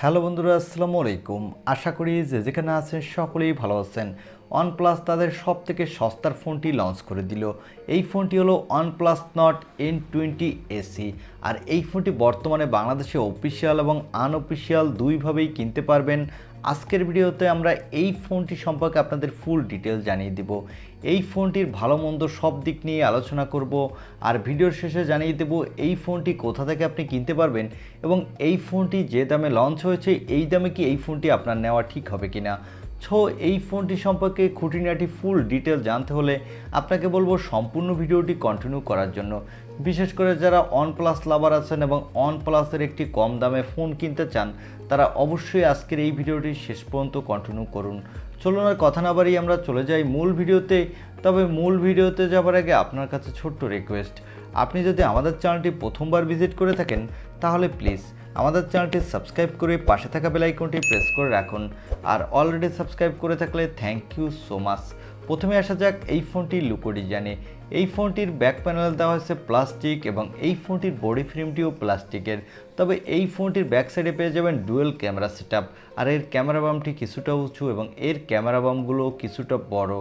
Hello বন্ধুরা, আসসালামু আলাইকুম। আশা করি যে যেখানে আছেন সকলেই ভালো আছেন। ওয়ানপ্লাস তাদের সবথেকে সস্তার ফোনটি লঞ্চ করে দিল। এই ফোনটি হলো ওয়ানপ্লাস নর্ড N20 SE। আর এই ফোনটি বর্তমানে বাংলাদেশে অফিসিয়াল এবং আনঅফিসিয়াল দুইভাবেই কিনতে পারবেন। আজকের ভিডিওতে আমরা এই ফোনটি সম্পর্কে আপনাদের ফুল ডিটেল জানিয়ে দেব। এই ফোনটির ভালো মন্দ সব দিক নিয়ে আলোচনা করব। আর ভিডিওর শেষে জানিয়ে দেব এই ফোনটি কোথা থেকে আপনি কিনতে পারবেন এবং এই ফোনটি যে দামে লঞ্চ হয়েছে এই দামে কি এই ফোনটি আপনার নেওয়া ঠিক হবে কিনা। এই ফোনটি সম্পর্কে খুঁটিনাটি ফুল ডিটেল জানতে হলে আপনাকে বলবো সম্পূর্ণ ভিডিওটি কন্টিনিউ করার জন্য। বিশেষ করে যারা ওয়ানপ্লাস লাভার আছেন এবং ওয়ানপ্লাসের একটি কম দামে ফোন কিনতে চান তারা অবশ্যই আজকের এই ভিডিওটি শেষ পর্যন্ত কন্টিনিউ করুন। চলুন আর কথা না বাড়িয়ে আমরা চলে যাই মূল ভিডিওতে। তবে মূল ভিডিওতে যাবার আগে আপনার কাছে ছোট্ট রিকোয়েস্ট, আপনি যদি আমাদের চ্যানেলটি প্রথমবার ভিজিট করে থাকেন তাহলে প্লিজ আমাদের চ্যানেলটি সাবস্ক্রাইব করে পাশে থাকা বেল আইকনটি প্রেস করে রাখুন। আর অলরেডি সাবস্ক্রাইব করে থাকলে থ্যাংক ইউ সো মাচ। প্রথমে আসা যাক এই ফোনটির লুকো ডিজাইনে। এই ফোনটির ব্যাক প্যানেল দেওয়া হয়েছে প্লাস্টিক এবং এই ফোনটির বডি ফ্রেমটিও প্লাস্টিকের। তবে এই ফোনটির ব্যাক সাইডে পেয়ে যাবেন ডুয়েল ক্যামেরা সেটআপ। আর এর ক্যামেরা বামটি কিছুটা উঁচু এবং এর ক্যামেরা বামগুলো কিছুটা বড়।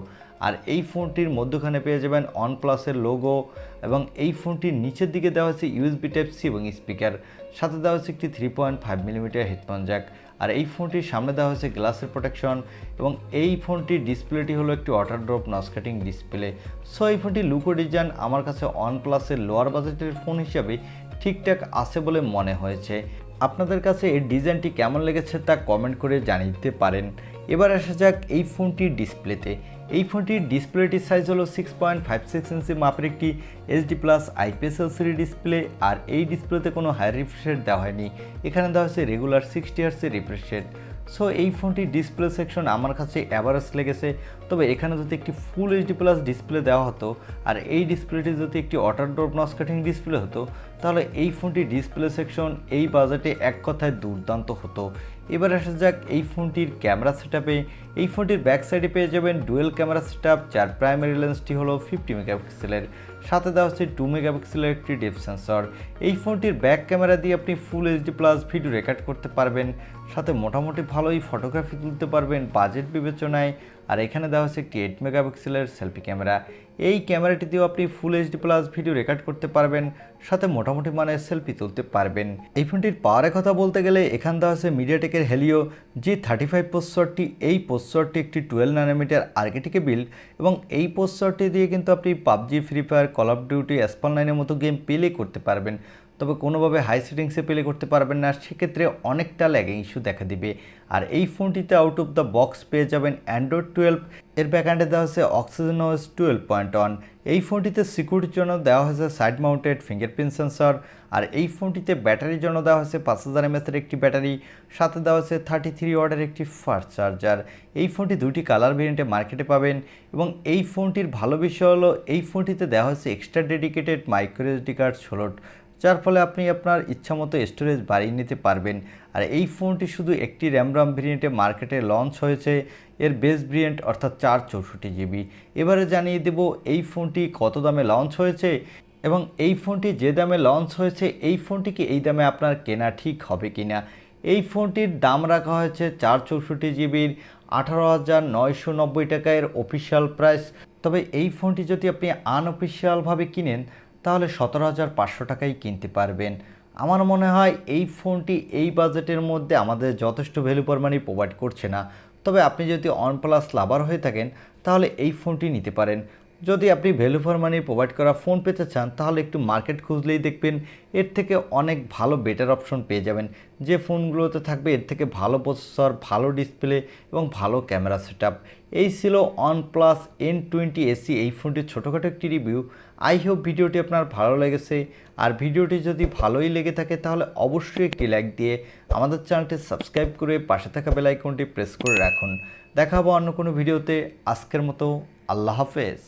আর এই ফোনটির মধ্যখানে পেয়ে যাবেন ওয়ানপ্লাসের লোগো এবং এই ফোনটির নিচের দিকে দেওয়া হয়েছে ইউএসবি টাইপ সি এবং স্পিকার। সাথে দেওয়া হয়েছে একটি 3.5mm হেডফোন জ্যাক। আর এই ফোনটির সামনে দেওয়া হয়েছে গ্লাসের প্রোটেকশন এবং এই ফোনটির ডিসপ্লেটি হলো একটি water drop notch cutting display. এই ফোনটির লুকো ডিজাইন আমার কাছে ওয়ানপ্লাসের লোয়ার বাজেটের ফোন হিসাবে ঠিকঠাক আছে বলে মনে হয়েছে। আপনাদের কাছে এর ডিজাইনটি কেমন লেগেছে তা কমেন্ট করে জানিয়ে দিতে পারেন। এবার আসা যাক এই ফোনটির ডিসপ্লেতে। এই ফোনটির ডিসপ্লেটির সাইজ হলো 6.56 ইঞ্চি মাপের একটি HD+ IPS LCD ডিসপ্লে। আর এই ডিসপ্লেতে কোনো হাই রিফ্রেশ রেট দেওয়া হয়নি, এখানে দেওয়া হয়েছে রেগুলার 60 Hz রিফ্রেশ রেট। এই ফোনটির ডিসপ্লে সেকশন আমার কাছে অ্যাভারেজ লেগেছে। তবে এখানে যদি একটি ফুল HD+ ডিসপ্লে দেওয়া হতো আর এই ডিসপ্লেটি যদি একটি water drop notch cutting display হতো তাহলে এই ফোনটির ডিসপ্লে সেকশন এই বাজেটে এক কথায় দুর্দান্ত হতো। এবার আসা যাক এই ফোনটির ক্যামেরা সেটআপে। এই ফোনটির ব্যাক সাইডে পেয়ে যাবেন ডুয়েল ক্যামেরা সেটআপ, যার প্রাইমারি লেন্সটি হলো 50 মেগাপিক্সেলের। সাথে দেওয়া হচ্ছে 2 মেগাপিক্সেলের একটি ডেপথ সেন্সর। এই ফোনটির ব্যাক ক্যামেরা দিয়ে আপনি ফুল HD+ ভিডিও রেকর্ড করতে পারবেন, সাথে মোটামুটি ভালোই ফটোগ্রাফি তুলতে পারবেন বাজেট বিবেচনায়। আর এখানে দেওয়া হচ্ছে একটি 8 মেগাপিক্সেলের সেলফি ক্যামেরা। এই ক্যামেরাটিতেও আপনি ফুল HD+ ভিডিও রেকর্ড করতে পারবেন, সাথে মোটামুটি মানের সেলফি তুলতে পারবেন। এই ফোনটির পাওয়ারের কথা বলতে গেলে এখানে দেওয়া আছে মিডিয়াটেকের হেলিও G35 প্রসেসরটি। এই প্রসেসরটি একটি 12nm আর্কিটেক্টে বিল্ড এবং এই প্রসেসরটি দিয়ে কিন্তু আপনি PUBG, Free Fire, Call of Duty, Asphalt 9-এর মতো গেম প্লে করতে পারবেন। তবে কোনোভাবে হাই সেটিংসে প্লে করতে পারবেন না, সেক্ষেত্রে অনেকটা ল্যাগিং ইস্যু দেখা দিবে। আর এই ফোনটিতে আউট অফ দ্য বক্স পেয়ে যাবেন অ্যান্ড্রয়েড 12। এর ব্যাকএন্ডে দেওয়া হয়েছে অক্সিজেন OS 12.1। এই ফোনটিতে সিকিউরিটির জন্য দেওয়া হয়েছে সাইড মাউন্টেড ফিঙ্গারপ্রিন্ট সেন্সর। আর এই ফোনটিতে ব্যাটারির জন্য দেওয়া হয়েছে 5000 mAh একটি ব্যাটারি, সাথে দেওয়া হয়েছে 33 ওয়াটের একটি ফাস্ট চার্জার। এই ফোনটি দুটি কালার ভেরিয়েন্টে মার্কেটে পাবেন এবং এই ফোনটির ভালো বিষয় হলো এই ফোনটিতে দেওয়া হয়েছে extra dedicated micro SD card slot, যার ফলে আপনি আপনার ইচ্ছামতো স্টোরেজ বাড়িয়ে নিতে পারবেন। আর এই ফোনটি শুধু একটি RAM ভেরিয়েন্টে মার্কেটে লঞ্চ হয়েছে, এর বেস ভেরিয়েন্ট অর্থাৎ 464GB। এবারে জানিয়ে দেব এই ফোনটি কত দামে লঞ্চ হয়েছে এবং এই ফোনটি যে দামে লঞ্চ হয়েছে এই ফোনটি কি এই দামে আপনার কেনা ঠিক হবে কিনা। এই ফোনটির দাম রাখা হয়েছে 464GBর 18,990 টাকা এর অফিসিয়াল প্রাইস। তবে এই ফোনটি যদি আপনি আনঅফিসিয়ালভাবে কিনেন তাহলে 17,500 টাকায় কিনতে পারবেন। আমার মনে হয় এই ফোনটি এই বাজেটের মধ্যে আমাদের যথেষ্ট ভ্যালু ফর মানি প্রোভাইড করছে না। তবে আপনি যদি ওয়ানপ্লাস লাভার হয়ে থাকেন তাহলে এই ফোনটি নিতে পারেন। যদি আপনি ভ্যালু ফর মানি প্রোভাইড করা ফোন পেতে চান তাহলে একটু মার্কেট খুঁজলেই দেখবেন এর থেকে অনেক ভালো বেটার অপশন পেয়ে যাবেন। যে ফোনগুলোতে থাকবে এর থেকে ভালো প্রসেসর, ভালো ডিসপ্লে এবং ভালো ক্যামেরা সেটআপ। এই ছিল OnePlus N20 SE এই ফোনটির ছোটোখাটো একটি রিভিউ। আই হোপ ভিডিওটি আপনার ভালো লেগেছে। আর ভিডিওটি যদি ভালোই লেগে থাকে তাহলে অবশ্যই একটি লাইক দিয়ে আমাদের চ্যানেলটি সাবস্ক্রাইব করে পাশে থাকা বেল আইকনটি প্রেস করে রাখুন। দেখা হবে অন্য কোনো ভিডিওতে। আজকের মতো আল্লাহ হাফেজ।